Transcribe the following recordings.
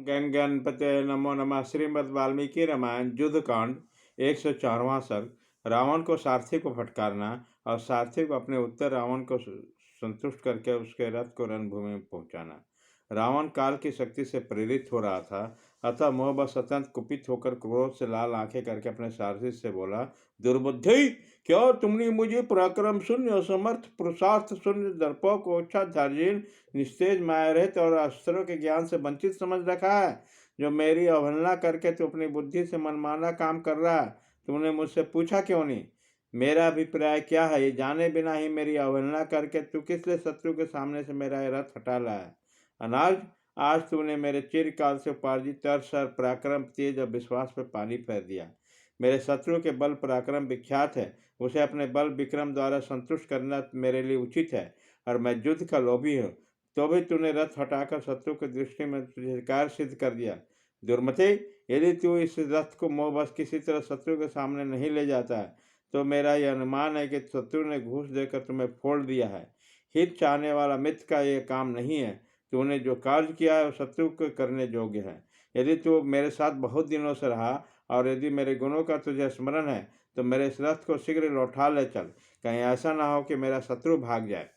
गणपते नमो नमः। श्रीमद् वाल्मीकि रामायण युद्धकांड 104वां सर्ग। रावण को सारथी को फटकारना और सारथी को अपने उत्तर रावण को संतुष्ट करके उसके रथ को रणभूमि में पहुंचाना। रावण काल की शक्ति से प्रेरित हो रहा था, अतः मोहबस अत्यंत कुपित होकर क्रोध से लाल आंखें करके अपने सारथी से बोला, दुर्बुद्धि, क्या तुमने मुझे पराक्रम शून्य, असमर्थ, पुरुषार्थ शून्य, दर्पक, ओछाधारहीन, निस्तेज, मायारहित और अस्त्रों के ज्ञान से वंचित समझ रखा है? जो मेरी अवहेलना करके तू अपनी बुद्धि से मनमाना काम कर रहा है, तुमने मुझसे पूछा क्यों नहीं? मेरा अभिप्राय क्या है, ये जाने बिना ही मेरी अवहेलना करके तू किस लिए शत्रु के सामने से मेरा रथ हटा लाया है? अनाज, आज तूने मेरे चिरकाल से उपार्जित तर्स और पराक्रम, तेज और विश्वास पर पानी फेर दिया। मेरे शत्रु के बल पराक्रम विख्यात है, उसे अपने बल विक्रम द्वारा संतुष्ट करना मेरे लिए उचित है, और मैं युद्ध का लोभी हूँ। तो भी तूने रथ हटाकर शत्रु की दृष्टि में तुझे कार्य सिद्ध कर दिया। दुर्मते, यदि तू इस रथ को मोहबस किसी तरह शत्रु के सामने नहीं ले जाता है, तो मेरा यह अनुमान है कि शत्रु ने घूस देकर तुम्हें फोड़ दिया है। हित चाहने वाला मित्र का यह काम नहीं है। तूने जो कार्य किया है वह शत्रु को करने योग्य है। यदि तू मेरे साथ बहुत दिनों से रहा और यदि मेरे गुणों का तुझे स्मरण है, तो मेरे इस रथ को शीघ्र लौटा ले चल, कहीं ऐसा ना हो कि मेरा शत्रु भाग जाए।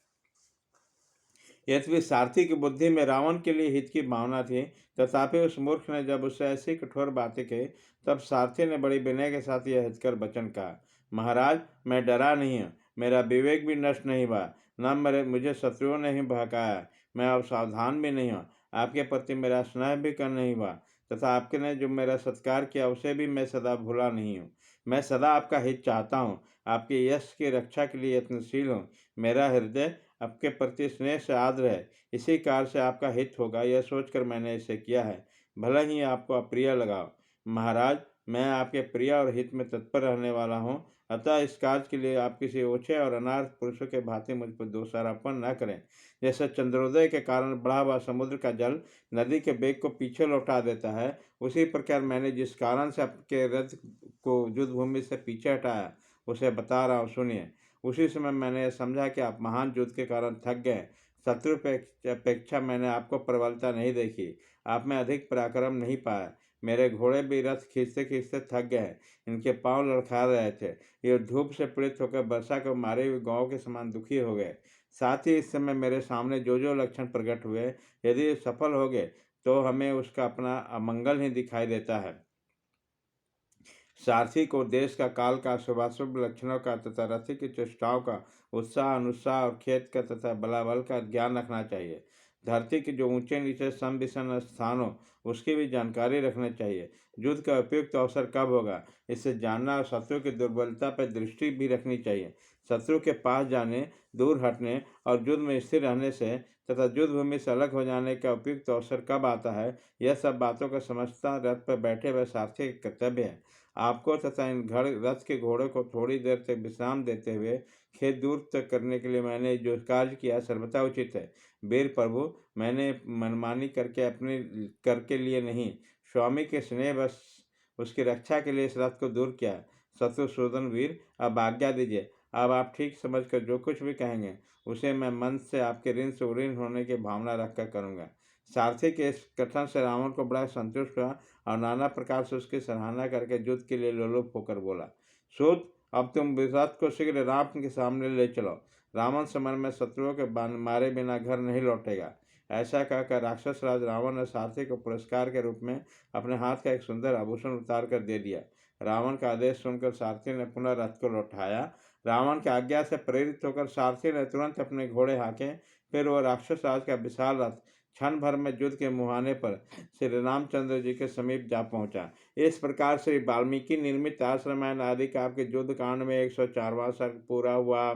यद्यपि सारथी की बुद्धि में रावण के लिए हित की भावना थी, तथापि उस मूर्ख ने जब उससे ऐसी कठोर बातें कही, तब सारथी ने बड़ी विनय के साथ यह हितकर वचन कहा, महाराज, मैं डरा नहीं हूँ, मेरा विवेक भी नष्ट नहीं हुआ, न मुझे शत्रुओं ने ही बहकाया, मैं अब सावधान भी नहीं हूँ, आपके प्रति मेरा स्नेह भी कर नहीं हुआ, तथा आपने जो मेरा सत्कार किया उसे भी मैं सदा भूला नहीं हूँ। मैं सदा आपका हित चाहता हूँ, आपके यश की रक्षा के लिए यत्नशील हूँ। मेरा हृदय आपके प्रति स्नेह से आर्द्र है, इसी कार्य से आपका हित होगा, यह सोचकर मैंने इसे किया है, भला ही आपको अप्रिय लगा। महाराज, मैं आपके प्रिय और हित में तत्पर रहने वाला हूँ, अतः इस कार्य के लिए आप किसी ओछे और अनार्थ पुरुषों के भांति मुझ पर दोषारोपण न करें। जैसे चंद्रोदय के कारण बढ़ा हुआ समुद्र का जल नदी के वेग को पीछे लौटा देता है, उसी प्रकार मैंने जिस कारण से आपके रथ को युद्ध भूमि से पीछे हटाया उसे बता रहा हूँ, सुनिए। उसी समय मैंने समझा कि आप महान युद्ध के कारण थक गए। शत्रु अपेक्षा मैंने आपको प्रबलता नहीं देखी, आप में अधिक पराक्रम नहीं पाया। मेरे घोड़े भी रथ खींचते खींचते थक गए, इनके पांव लड़खड़ा रहे थे। ये धूप से पीड़ित होकर वर्षा को मारे हुए गांव के समान दुखी हो गए। साथ ही इस समय मेरे सामने जो जो लक्षण प्रकट हुए, यदि सफल हो गए तो हमें उसका अपना अमंगल ही दिखाई देता है। सारथी को देश का, काल का, शुभाशुभ लक्षणों का तथा रथी की चेष्टाओं का, उत्साह, अनुत्साह और खेत का तथा बलाबल का ज्ञान रखना चाहिए। धरती के जो ऊंचे नीचे सम विषम स्थान हो उसकी भी जानकारी रखनी चाहिए। युद्ध का उपयुक्त अवसर कब होगा, इसे जानना और शत्रु की दुर्बलता पर दृष्टि भी रखनी चाहिए। शत्रु के पास जाने, दूर हटने और युद्ध में स्थिर रहने से तथा युद्ध भूमि से अलग हो जाने का उपयुक्त अवसर कब आता है, यह सब बातों का समझता रथ पर बैठे हुए सारथी का कर्तव्य है। आपको तथा इन रथ के घोड़े को थोड़ी देर तक विश्राम देते हुए खेत दूर तक करने के लिए मैंने जो कार्य किया सर्वथा उचित है। वीर प्रभु, मैंने मनमानी करके लिए नहीं, स्वामी के स्नेह बस उसकी रक्षा के लिए इस रथ को दूर किया। शत्रुसूदन वीर, अब आज्ञा दीजिए। अब आप ठीक समझकर जो कुछ भी कहेंगे उसे मैं मन से आपके ऋण से ऋण होने की भावना रखकर करूँगा। सारथी के इस कथन से रावण को बड़ा संतुष्ट हुआ और नाना प्रकार से उसकी सराहना करके युद्ध के लिए लोलुप होकर बोला, सूत, अब तुम विराट को शीघ्र राम के सामने ले चलो। रावण समर में शत्रुओं के मारे बिना घर नहीं लौटेगा। ऐसा कहकर राक्षस राज रावण ने सारथी को पुरस्कार के रूप में अपने हाथ का एक सुंदर आभूषण उतार कर दे दिया। रावण का आदेश सुनकर सारथी ने पुनः रथ को लौटाया। रावण की आज्ञा से प्रेरित होकर सारथी ने तुरंत अपने घोड़े हाँके। फिर वह राक्षस राज का विशाल रथ क्षण भर में युद्ध के मुहाने पर श्री रामचंद्र जी के समीप जा पहुंचा। इस प्रकार श्री वाल्मीकि निर्मित आश्रमायण आदि काव्य के युद्ध कांड में 104वां सर्ग पूरा हुआ।